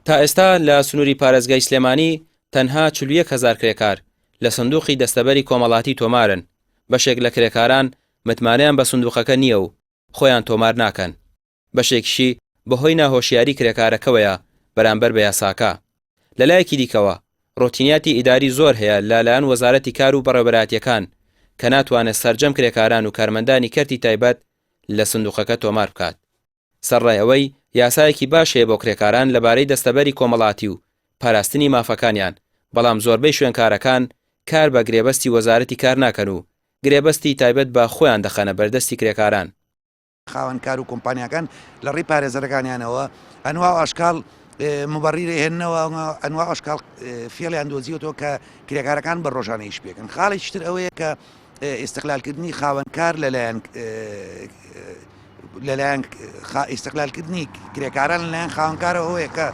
تا ئێستا لە سنووری پارێزگای سلێمانی تەنها 41,000 کرێکار لە سندوقی دەستەبەری کۆمەڵاتی تۆمارن. بەشێک لە کرێکاران متمانەیان بە سندوقەکە نییە و خۆیان تۆمار ناکەن. بەشێکیشی بەهۆی ناهۆشیاری کرێکارەکەوەیە بەرامبەر بە یاساکە. لەلایەکی دیکەوە ڕۆتینیاتی ئیداری زۆر هەیە لەلایەن وەزارەتی کار و بەڕێوەبەرایەتیەکان کە ناتوانێت سەرجەم کرێکاران و کارمەندانی کەرتی تایبەت لە سندوقەکە تۆمار بکات. سەرڕای ئەوەی یاسایەکی باش هەیە بۆ کرێکاران لەبارەی دەستەبەری کۆمەڵاتی و پاراستنی مافەکانیان، بەڵام زۆربەی شوێنکارەکان کار بە گرێبەستی وەزارەتی کار ناکەن و گرێبەستی تایبەت بە خۆیان دەخەنە بەردەستی کرێکاران. خاوەنکار و کۆمپانیەکان لە ڕێی پارێزەرەکانیانەوە ئەنوا و ئاشکال مبەڕیرە هێننەوە ئەنوا ئاشکال فێڵیان دۆزیوەوە کە کرێکارەکان بە ڕۆژانە ئیش بێکن. خاڵێکی تر ئەوەیە کە ئیستقلالکردنی خاوەنکار لەلایەن ئیستقلالکردنی کرێکاران لەلایەن خاوەنکارەوە ئەوەیە کە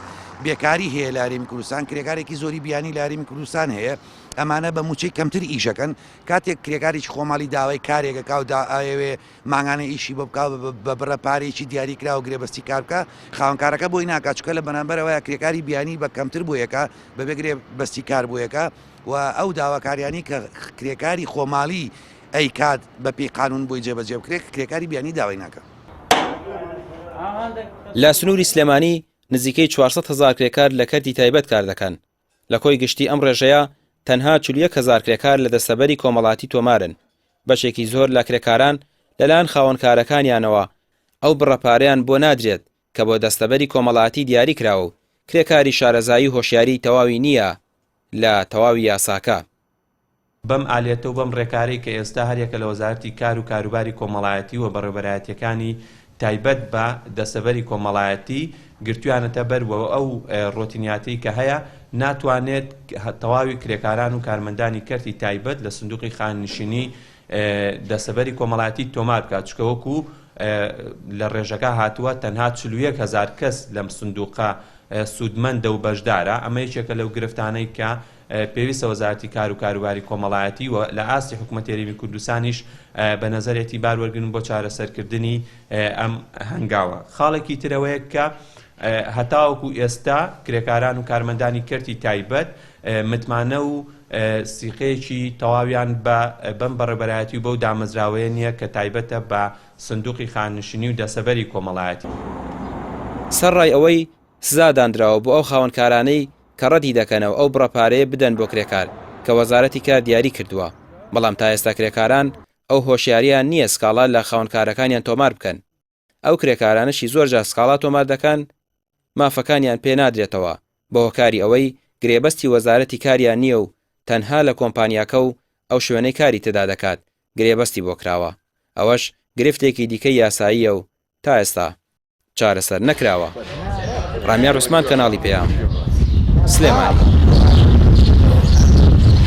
بێکاری هەیە لە هەرێمی کوردستان، کرێکارێکی زۆری بیانی لە هەرێمی کوردستان هەیە، ئەمانە بە موچەی کەمتر ئیشەکەن. کاتێک کرێکارێکی خۆماڵی داوای کارێکە کا و ئاوێ ماگانە ئیشی بۆ بکاو بە بڕە پارێکی دیاری کرا و گرێبەستی کار بکە، خاوەنکارەکە بۆی ناکات چکە لە بەرامبەرەوەیە کرێکاری بیانی بە کەمتر بۆ یەکە بەبێ گرێبەستی کار بۆ یەکە و ئەو داواکاریانی کە کرێکاری خۆماڵی ئەی کات بە پێی قانون بۆی جێبەجێ بکرێت کرێکاری بیانی داوای ناکە. لە سنووری سلێمانی نزیکەی 400,000 کرێکار لە کەرتی تایبەت کار دەکەن. لە کۆی گشتی ئەم ڕێژەیە تەنها 41,000 کرێکار لە دەستەبەری کۆمەڵاتی تۆمارن. بەشێکی زۆر لە کرێکاران لەلایەن خاوەنکارەکانیانەوە ئەو بڕەپارەیان بۆ نادرێت کە بۆ دەستەبەری کۆمەڵاتی دیاری کراوە و کرێکاری شارەزایی هۆشیاری تەواوی نییە لە تەواوی یاساکە. بەم ئالێتە و بەم ڕێکاری کە ئێستا هەرێکە لە وەزارەتی کار و کاروباری کۆمەڵایەتی و بەڕێوەبەرایەتیەکانی تایبەت بە دەستەبەری کۆمەڵایەتی گرتویانەتە بەرەوە ئەو ڕۆتینیاتی کە هەیە ناتوانێت تەواوی کرێکاران و کارمەندانی کەرتی تایبەت لە سندوقی خاننشینی دەستەبەری کۆمەڵایەتی تۆمار بکات، چکە وەکو لە ڕێژەکە هاتووە تەنها 41,000 کەس لەم سندوقە سوودمەندە و بەشدارە. ئەمە یەکێکە لەو گرفتانەی کە پێویستە وەزارەتی کار و کاروباری کۆمەڵایەتی و لە ئاستی حکوومەت هەرێمی کوردستانیش بە نەزەرێتی باروەرگن بۆ چارەسەرکردنی ئەم هەنگاوە. خاڵێکی ترەوەیە کە هەتاوەکو ئێستا کرێکاران و کارمەندانی کەرتی تایبەت متمانە و سیقەیەکی تەواویان بەم بەڕێبەرایەتی و بەو دامەزراوەیە نییە کە تایبەتە بە سندوقی خاننشینی و دەسەبەری کۆمەڵایەتی. سەرڕای ئەوەی سزادانراوە بۆ ئەو خاوەنکارانەی کە ڕەتی دەکەنەوە ئەو بڕەپارەیە بدەن بۆ کرێکار کە وەزارەتی کار دیاری کردووە، بەڵام تا ئێستا کرێکاران ئەو هۆشیاریان نییە سکاڵا لە خاوەنکارەکانیان تۆمار بکەن. ئەو کرێکارانشی زۆر جا سکاڵا تۆمار دەکەن، مافەکانیان پێ نادرێتەوە بە هۆکاری ئەوەی گرێبەستی وەزارەتی کاریان نییە و تەنها لە کۆمپانیاکە و ئەو شوێنەی کاری تێدا دەکات گرێبەستی بۆ کراوە. ئەوەش گرفتێکی دیکەی یاساییە و تا ئێستا چارەسەر نەکراوە. ڕامیار عوسمان، کەناڵی پێیام، سلێمانی.